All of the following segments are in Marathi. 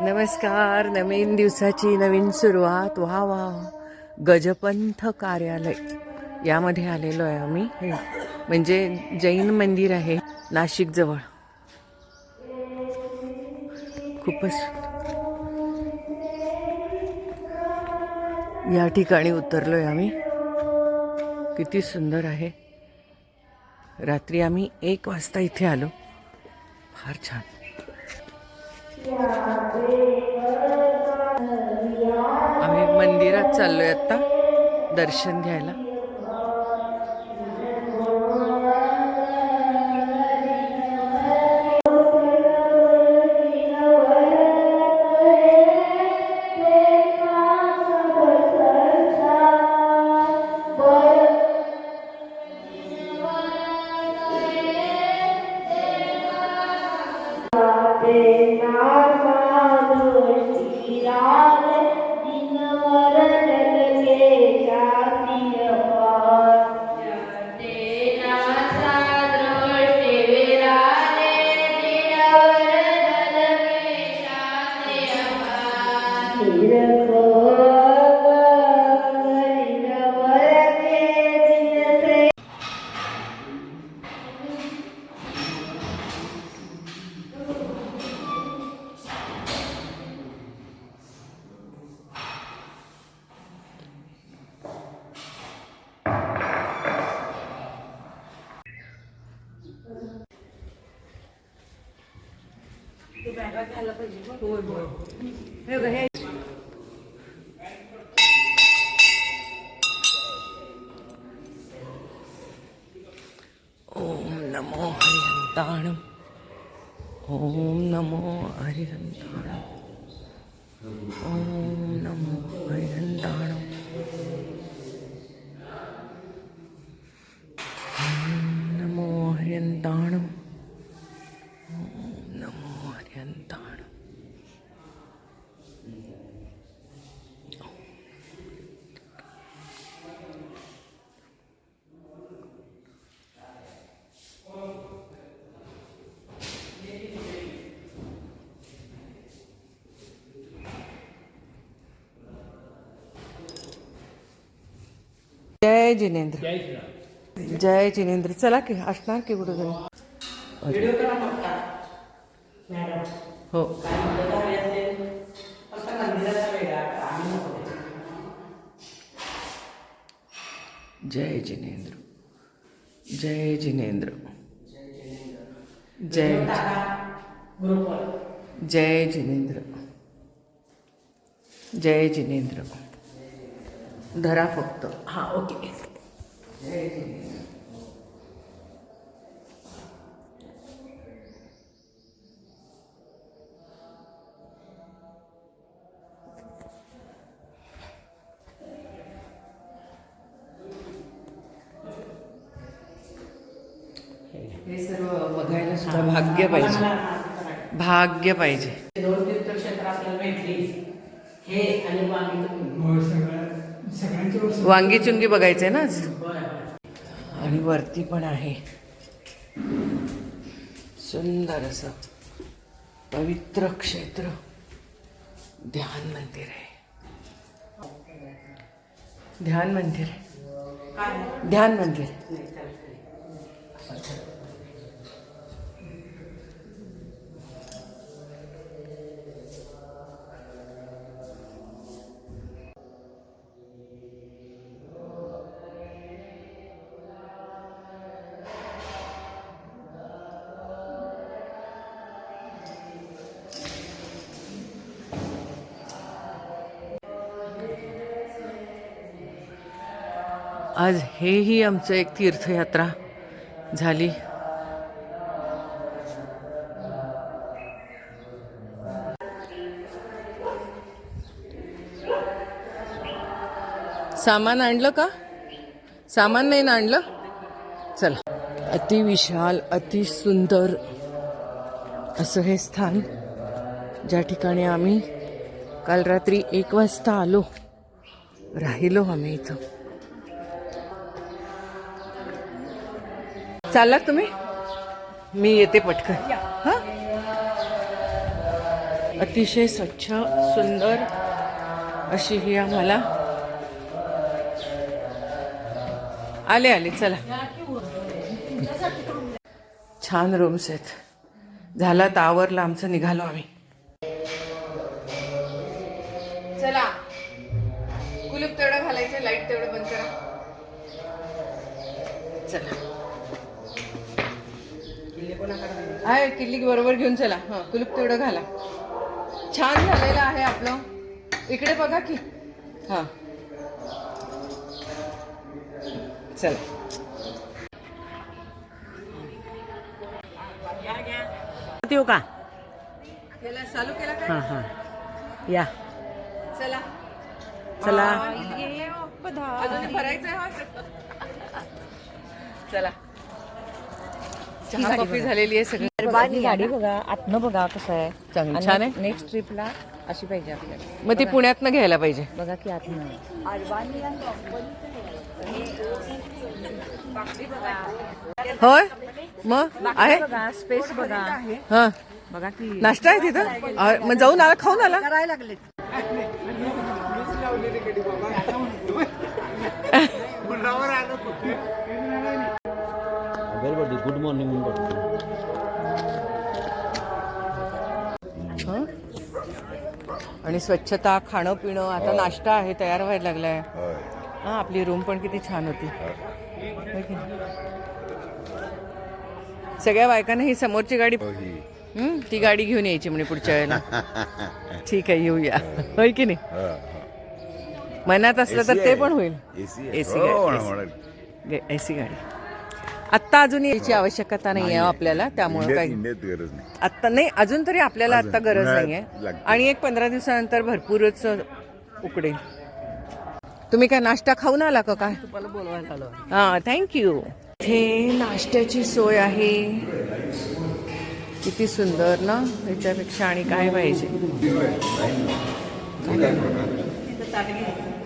नमस्कार. नवीन दिवसाची नवीन सुरुवात. वा वा. गजपंथ कार्यालय यामध्ये आलेलो आहे आम्ही. म्हणजे जैन मंदिर आहे नाशिक जवळ. खूपच या ठिकाणी उतरलोय आम्ही. किती सुंदर आहे. रात्री आम्ही 1 वाजता इथे आलो. फार छान. आम्ही मंदिरात चाललोय आता दर्शन घ्यायला. ओम नमो हरिहंताणम. ओम नमो हरिहंताणम. ओम नमो हरिहंताणम. ओम नमो हरिहंताणम. ओम नमो हरिहंताणम. जय जिनेंद्र. जय जिनेंद्र. चला की असणार की कुठं तरी. हो. जय जिनेंद्र. जय जिनेंद्र. जय जय जिनेंद्र. जय जिनेंद्र. धरा फक्त. हां ओके. जय जिनेंद्र. हे सर्व बघायला सुद्धा भाग्य पाहिजे. भाग्य पाहिजे. 2 तीर्थक्षेत्र आपल्याला भेटली. हे आणि वांगी चुंगी बघायचंय ना आज. आणि वरती पण आहे सुंदर असं पवित्र क्षेत्र. ध्यान मंदिर आहे. ध्यान मंदिर. ध्यान मंदिर. आज हेही आमचं एक तीर्थयात्रा झाली. सामान आणलं का? सामान नाही ना आणलं. चला. अतिविशाल अतिसुंदर असं हे स्थान, ज्या ठिकाणी आम्ही काल रात्री 1 वाजता आलो. राहिलो आम्ही इथं. चाललात तुम्ही? मी येते पटकन. हां अतिशय स्वच्छ सुंदर अशी ही आम्हाला आले चला. छान रूम्स आहेत. झाला तर आवरला आमचं, निघालो आम्ही. चला कुलूप तेवढं घालायचं, लाईट तेवढं बंद करा. चला आहे किल्ली बरोबर घेऊन चला. हां कुलूप तेवढं घाला. छान झालेलं आहे आपलं. इकडे बघा की. हां चला. येऊ का? याला चालू केला काय? हां हां या चला चला. अजून भरायचं आहे. चला चहा कॉफी झालेली आहे सगळी. ही गाडी बघा, आतनं बघा कसं आहे. चांगली छान आहे. नेक्स्ट ट्रिपला अशी पाहिजे आपल्याला. मग ती पुण्यातनं घ्यायला पाहिजे. बघा की आतनं होय मग आहे. बघा, स्पेस बघा. हा बघा की नाश्ता आहे तिथं. मग जाऊन आला, खाऊन आला. करायला लागले. Good morning. आणि स्वच्छता, खाणं पिणं. आता नाश्ता आहे तयार व्हायला लागलाय. हा आपली रूम पण किती छान होती. होय की नाही? सगळ्या बायकांना ही समोरची गाडी ती गाडी घेऊन यायची म्हणे पुढच्या वेळेला. ठीक आहे येऊया. होय की नाही? मनात असलं तर ते पण होईल. एसी गाडी. एसी गाडी आत्ता अजून यायची आवश्यकता नाही आहे आपल्याला, त्यामुळे काही गरज नाही आत्ता नाही. अजून तरी आपल्याला आत्ता गरज नाही आहे. आणि एक 15 दिवसानंतर भरपूरच उकडेल. तुम्ही काय नाश्ता खाऊन आला का काय? बोलवायला आलो. हां थँक्यू. इथे नाश्त्याची सोय आहे. किती सुंदर ना. ह्याच्यापेक्षा आणि काय पाहिजे.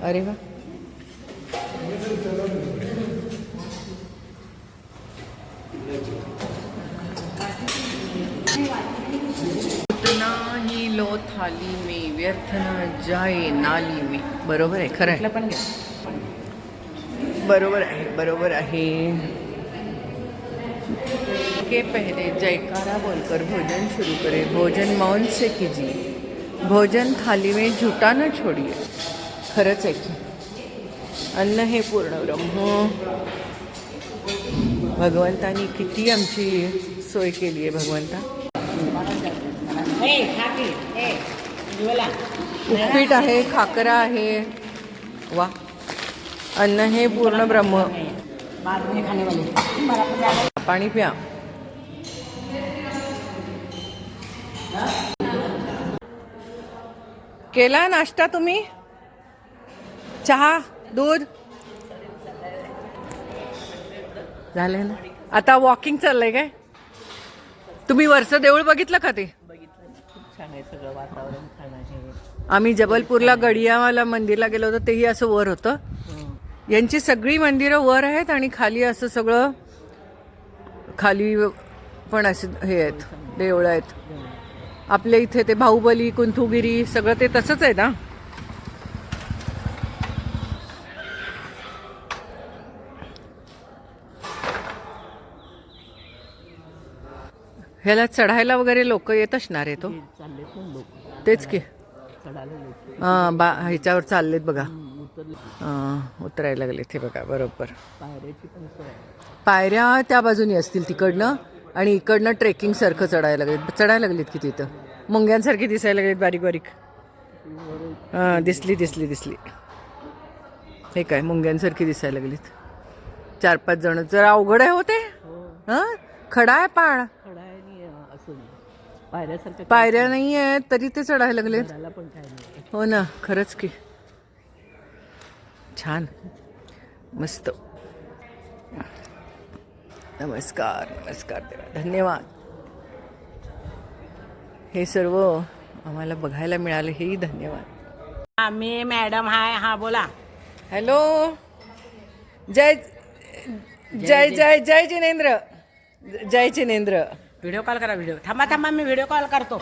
अरे वा. उतना ही लो थाली में व्यर्थ न जाए नाली में. बरोबर आहे, खरं आहे. पण बरोबर आहे, बरोबर आहे. के पहले जयकारा बोलकर भोजन शुरू करे. भोजन मौन से कीजिए. भोजन थाली में झूठा न छोड़िए. खरंच आहे की. अन्न हे पूर्ण ब्रह्म. भगवंतानी किती आमची सोय केली आहे. भगवंता उपीट आहे, खाकरा आहे. वा. अन्न हे पूर्ण ब्रह्म. पाणी प्या. केला नाश्ता तुम्ही? चहा दूध झालंय ना. आता वॉकिंग चाललंय काय? तुम्ही वरचं देऊळ बघितलं का? ते छान आहे सगळं वातावरण. छान आहे. आम्ही जबलपूरला गडियावाला मंदिरला गेलो होतो, तेही असं वर होतं. यांची सगळी मंदिरं वर आहेत आणि खाली असं सगळं, खाली पण असे हे आहेत देवळं आहेत. आपल्या इथे ते बाहुबली, कुंथुगिरी सगळं ते तसंच आहे ना. ह्याला चढायला वगैरे लोक येत असणार आहे. तो चाललेत ना लोक. तेच की. चढायला लोक. ह्याच्यावर चाललेत बघा. उतरायला लागलेत हे बघा. बरोबर. पायऱ्याची पण सोय. पायऱ्या त्या बाजूनी असतील तिकडनं, आणि इकडनं ट्रेकिंग सारखं चढायला लागलेत की तिथं. मुंग्यांसारखी दिसायला लागलेत बारीक बारीक. दिसली. हे काय मुंग्यांसारखी दिसायला लागलीत. 4-5 जण. जरा अवघड आहे होते. खडा आहे पाण. पायऱ्या नाही आहेत तरी ते चढायला लागलेत. हो ना, खरंच की. छान मस्त. नमस्कार देवा. धन्यवाद. हे सर्व आम्हाला बघायला मिळालं, हेही धन्यवाद. मी मॅडम हाय. हा बोला. हॅलो. जय जय जय जय जिनेंद्र. जय जिनेंद्र. व्हिडिओ कॉल करा. थांबा मी व्हिडिओ कॉल करतो.